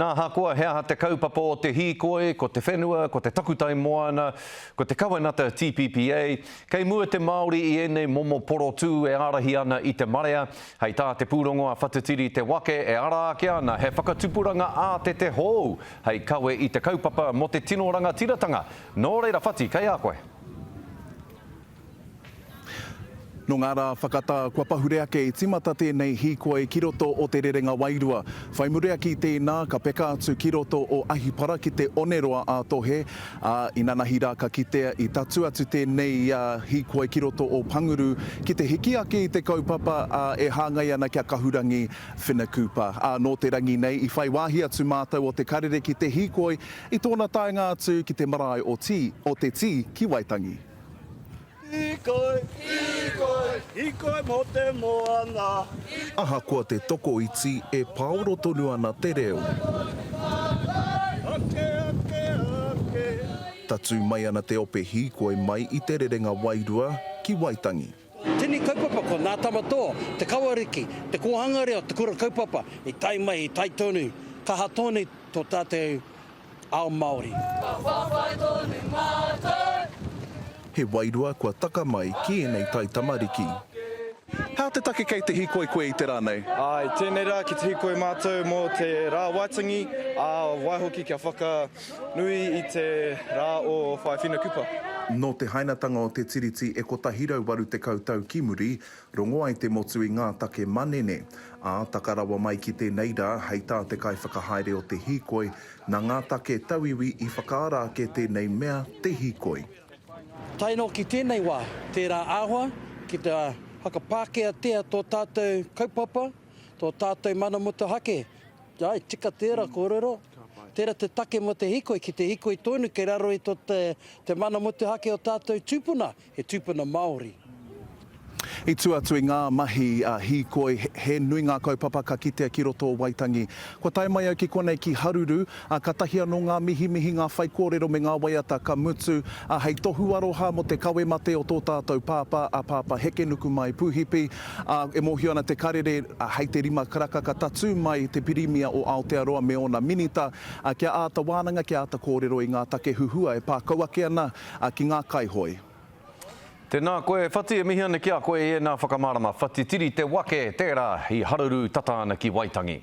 Nā hakoa hea te kaupapa o te hīkoi, ko te whenua, ko te takutai moana, ko te kawenata TPPA. Kei mua te Māori i ene momo porotu e arahi ana i te marea. Hei tā te pūrongo a whatatiri te wake e ara ake ana. He whakatupuranga a te hou. Hei kawe i te kaupapa mo te tino ranga tiratanga. Nō reira whati, kei a koe. No ngā rā whakata, kua pahure ake i timata tēnei hīkoi ki roto o te rerenga wairua. Whai muri aki tēnā, ka peka atu ki roto o Ahipara ki te oneroa a tohe. I nanahi rā ka kitea i tatu atu tēnei hīkoi ki roto o Panguru. Ki te hiki ake i te kaupapa e hāngai ana kia kahurangi Whenakupa. Nō te rangi nei, i whai wāhi atu mātou o te karere ki te hīkoi, i tōna taenga atu ki te marae o te tī ki Waitangi. Hīkoi, hīkoi, hīkoi mo te moana. Aha kua te toko iti e paoro tonu ana te reo. Ake, ake, ake. Tatu mai ana te ope hīkoi mai i te rerenga wairua ki Waitangi. Tini kaupapa ko nā tamatoa, te kawariki, te kohanga reo, te kura kaupapa, i tai mai, i tai tonu, kaha tonu tō tātou ao Māori. Ka whawhai tonu mātou. He wairua kua taka mai ki enei tai tamariki. Hā te take kei te hīkoi koe i te rānei? Ai, tēnei rā ki te hīkoi mātou mō te rā Waitangi, waihoki kia whakanui i te rā o whai Whenakupa. No te hainatanga o te tiriti e ko tahirau waru te kautau ki muri, rongo ai te motu i ngā take manene. Takarawa mai ki tēnei rā, hei tā te kai whakahaere o te hīkoi, nā ngā take tauiwi i whakaara ke tēnei mea te hīkoi. Taino ki tēnei wā, tērā āhua, ki te whakapākea tea tō tātou kaupapa, tō tātou manamuta hake. Ai, tika tērā kōrero. Tērā te take mo te hīkoi, ki te hīkoi tonu, kei raro i tō te manamuta hake o tātou tūpuna, he tūpuna Māori. I tuatu i ngā mahi hīkoi, he nui ngā kaupapa ka kitea ki roto o Waitangi. Ko tai mai au ki konei ki Haruru, ka tahi anō ngā mihi ngā whai kōrero me ngā waiata ka mutu, hei tohu aroha mo te kawe mate o tō tātou pāpa, pāpa heke nuku mai Puhipi, e mohi ana te karere hei te rima karaka ka tatu mai te pirimia o Aotearoa me ona minita, kia āta wānanga, kia āta kōrero i ngā take huhua e pākauake ana ki ngā kaihoi. Tēnā koe, whati e mihi ana kia koe e nā whakamārama. Whati tiri te wake tērā i Haruru tata ana ki Waitangi.